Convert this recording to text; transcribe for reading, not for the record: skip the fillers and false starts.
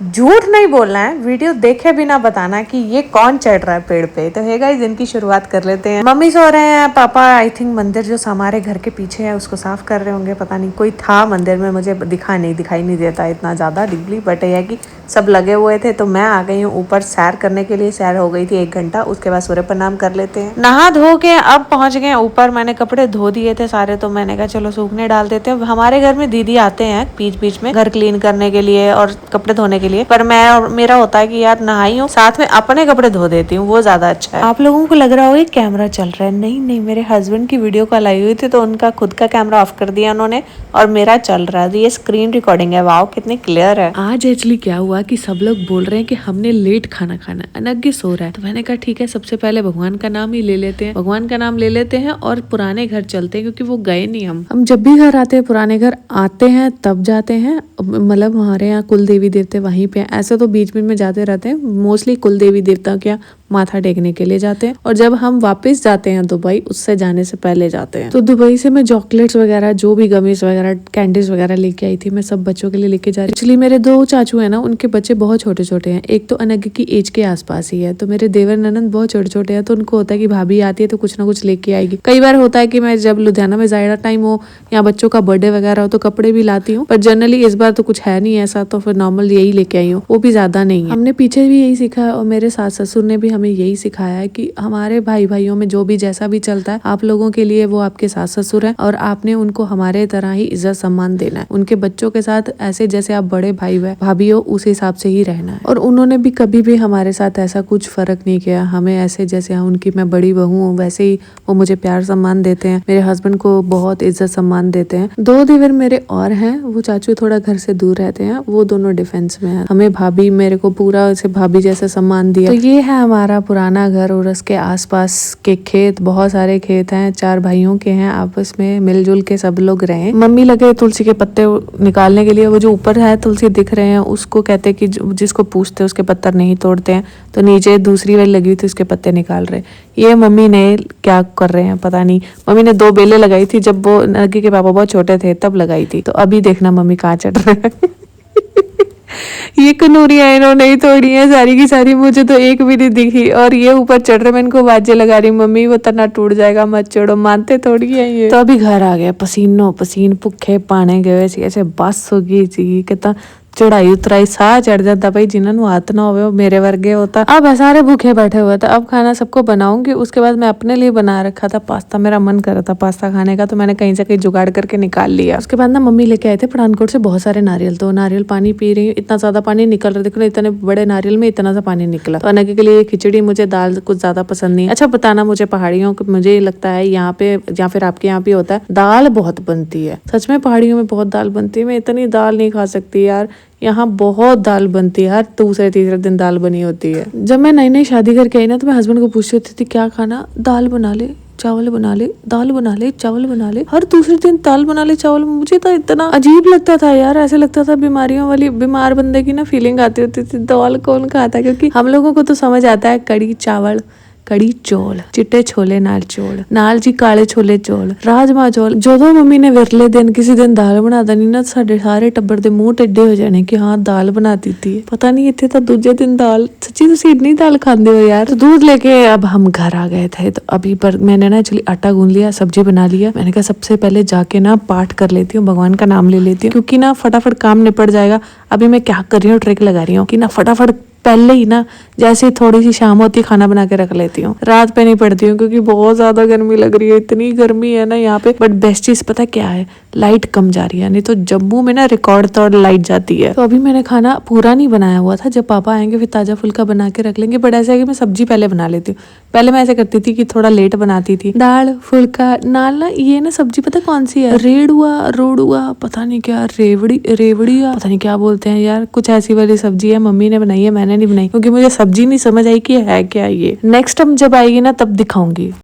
झूठ नहीं बोलना है, वीडियो देखे बिना बताना कि ये कौन चढ़ रहा है पेड़ पे। तो है गाइस, इनकी शुरुआत कर लेते हैं। मम्मी सो रहे हैं, पापा आई थिंक मंदिर जो हमारे घर के पीछे है उसको साफ कर रहे होंगे। पता नहीं कोई था मंदिर में, मुझे दिखाई नहीं देता इतना ज्यादा डीपली, बट ये है कि सब लगे हुए थे। तो मैं आ गई हूँ ऊपर सैर करने के लिए। सैर हो गई थी 1 घंटा, उसके बाद सूर्य प्रणाम कर लेते हैं। नहा धो के अब पहुंच गए ऊपर। मैंने कपड़े धो दिए थे सारे, तो मैंने कहा चलो सूखने डाल देते हैं। हमारे घर में दीदी आते हैं बीच बीच में घर क्लीन करने के लिए और कपड़े धोने के लिए, पर मेरा होता है कि यार नहाई हूँ, साथ में अपने कपड़े धो देती हूँ, वो ज्यादा अच्छा है। आप लोगों को लग रहा होगा कैमरा चल रहा है, नहीं, मेरे हस्बैंड की वीडियो कॉल आई हुई थी तो उनका खुद का कैमरा ऑफ कर दिया उन्होंने और मेरा चल रहा है। ये स्क्रीन रिकॉर्डिंग है। वाओ, कितनी क्लियर है। आज एक्चुअली क्या हुआ कि सब लोग बोल रहे हैं कि हमने लेट खाना खाना, अनग्य सो रहा है, तो मैंने कहा ठीक है, सबसे पहले भगवान का नाम ही ले लेते हैं, भगवान का नाम ले लेते हैं और पुराने घर चलते हैं, क्योंकि वो गए नहीं। हम जब भी घर आते हैं, पुराने घर आते हैं तब जाते हैं, मतलब हमारे यहाँ कुल देवी देवते वहीं पे। ऐसे तो बीच बीच में जाते रहते हैं, मोस्टली कुल देवी देवता के माथा टेकने के लिए जाते हैं। और जब हम वापस जाते हैं दुबई, उससे जाने से पहले जाते हैं। तो दुबई से मैं चॉकलेट्स वगैरह, जो भी गमीज वगैरह, कैंडीज वगैरह लेके आई थी। मैं सब बच्चों के लिए लेके जा रही। एक्चुअली मेरे 2 चाचू है ना, उनके बच्चे बहुत छोटे छोटे हैं। एक तो अनग की एज के आसपास ही है, तो मेरे देवर ननंद बहुत छोटे छोटे हैं, तो उनको होता है कि भाभी आती है तो कुछ ना कुछ लेके आएगी। कई बार होता है कि मैं जब लुधियाना में ज़्यादा टाइम हो या बच्चों का बर्थडे वगैरह हो तो कपड़े भी लाती हूँ, पर जनरली इस बार तो कुछ है नहीं ऐसा, तो फिर नॉर्मल यही लेके आई हूँ, वो भी ज्यादा नहीं है। हमने पीछे भी यही सीखा है और मेरे सास ससुर ने भी हमें यही सिखाया है कि हमारे भाई भाइयों में जो भी जैसा भी चलता है, आप लोगों के लिए वो आपके सास ससुर है और आपने उनको हमारे तरह ही इज्जत सम्मान देना है। उनके बच्चों के साथ ऐसे जैसे आप बड़े भाई भाभी हो, उस हिसाब से ही रहना है। और उन्होंने भी कभी भी हमारे साथ ऐसा कुछ फर्क नहीं किया। हमें ऐसे जैसे उनकी मैं बड़ी बहू हूँ वैसे ही वो मुझे प्यार सम्मान देते हैं। मेरे हस्बैंड को बहुत इज्जत सम्मान देते हैं। 2 देवर मेरे और हैं, वो चाचू थोड़ा घर से दूर रहते हैं, वो दोनों डिफेंस में है। हमें भाभी, मेरे को पूरा ऐसे भाभी जैसे सम्मान दिया। तो ये है हमारा पुराना घर और उसके आसपास के खेत, बहुत सारे खेत हैं, 4 भाइयों के हैं, आपस में मिलजुल के सब लोग रहे। मम्मी लगे तुलसी के पत्ते निकालने के लिए। वो जो ऊपर है तुलसी दिख रहे हैं, उसको कहते हैं कि जिसको पूछते उसके पत्तर नहीं तोड़ते हैं, तो नीचे दूसरी वाली लगी हुई थी उसके पत्ते निकाल रहे। ये मम्मी ने क्या कर रहे हैं पता नहीं। मम्मी ने 2 बेलें लगाई थी जब वो नगी के पापा बहुत छोटे थे तब लगाई थी, तो अभी देखना मम्मी कहाँ चढ़ रहे हैं। ये कनूरियां इन्होंने ही तोड़ी है सारी की सारी, मुझे तो एक भी नहीं दिखी। और ये ऊपर चढ़ रहे, मैं इनको बाजे लगा रही, मम्मी वो तना टूट जाएगा मत चढ़ो, मानते थोड़ी है ये। तो अभी घर आ गया, पसीनो पसीन, भुखे पाने गए ऐसे बस हो गई थी, कितना चढ़ाई उतराई साह चढ़ जाता भाई, जिन्होंने हाथ ना हो मेरे वर्गे होता। अब सारे भूखे बैठे हुए थे। अब खाना सबको बनाऊंगी। उसके बाद मैं अपने लिए बना रखा था पास्ता, मेरा मन कर रहा था पास्ता खाने का, तो मैंने कहीं से कहीं जुगाड़ करके निकाल लिया। उसके बाद ना मम्मी लेके आए थे पठानकोट से बहुत सारे नारियल, तो नारियल पानी पी रही हूँ, इतना ज्यादा पानी निकल रहा, देखो इतने बड़े नारियल में इतना सा पानी निकला। तो अनगी के लिए खिचड़ी, मुझे दाल कुछ ज्यादा पसंद नहीं। अच्छा बताना मुझे पहाड़ियों, मुझे लगता है यहाँ पे या फिर आपके यहाँ पे होता है, दाल बहुत बनती है। सच में पहाड़ियों में बहुत दाल बनती है। मैं इतनी दाल नहीं खा सकती यार, यहाँ बहुत दाल बनती है, हर दूसरे तीसरे दिन दाल बनी होती है। जब मैं नई नई शादी करके आई ना, तो मैं हस्बैंड को पूछती होती थी क्या खाना, दाल बना ले, चावल बना ले, दाल बना ले, चावल बना ले, हर दूसरे दिन दाल बना ले, चावल। मुझे तो इतना अजीब लगता था यार, ऐसे लगता था बीमारियों वाली, बीमार बंदे की ना फीलिंग आती होती थी। दाल कौन खाता है, क्योंकि हम लोगों को तो समझ आता है कड़ी चावल, कड़ी चौल, चिट्टे छोले नाल चौल, नाल जी काले छोले चौल, राजमा चौल। जो मम्मी ने विरले दिन किसी दिन दाल बना देनी ना, साढ़े सारे टब्बर दे मुंह टेढ़े हो जाने कि हाँ दाल बना दी थी। पता नहीं इतने तो दूसरे दिन दाल, सच्ची तुम इतनी दाल खाते हो यार। तो दूध लेके अब हम घर आ गए थे, तो अभी पर मैंने ना एक्चुअली आटा गूंद लिया, सब्जी बना लिया। मैंने कहा सबसे पहले जाके ना पाठ कर लेती हूँ, भगवान का नाम ले लेती हूँ, क्योंकि ना फटाफट काम निपट जाएगा। अभी मैं क्या कर रही हूँ, ट्रिक लगा रही हूँ कि ना फटाफट पहले ही ना, जैसे थोड़ी सी शाम होती खाना बना के रख लेती हूँ, रात पे नहीं पड़ती हूँ, क्योंकि बहुत ज्यादा गर्मी लग रही है। इतनी गर्मी है ना यहाँ पे। बट बेस्ट चीज पता क्या है, लाइट कम जा रही है, नहीं तो जम्मू में ना रिकॉर्ड तोड़ लाइट जाती है। तो अभी मैंने खाना पूरा नहीं बनाया हुआ था, जब पापा आएंगे फिर ताजा फुल्का बना के रख लेंगे। बट ऐसा है कि मैं सब्जी पहले बना लेती हूँ। पहले मैं ऐसे करती थी कि थोड़ा लेट बनाती थी, दाल फुल्का नाल ना, ये ना सब्जी पता कौन सी है, रेड़ुआ रोड़ुआ पता नहीं क्या, रेवड़िया पता नहीं क्या बोलते हैं यार, कुछ ऐसी वाली सब्जी है। मम्मी ने बनाई है, मैंने नहीं बनाई, क्योंकि मुझे सब्जी नहीं समझ आई कि है क्या ये। नेक्स्ट टाइम जब आएगी ना तब दिखाऊंगी।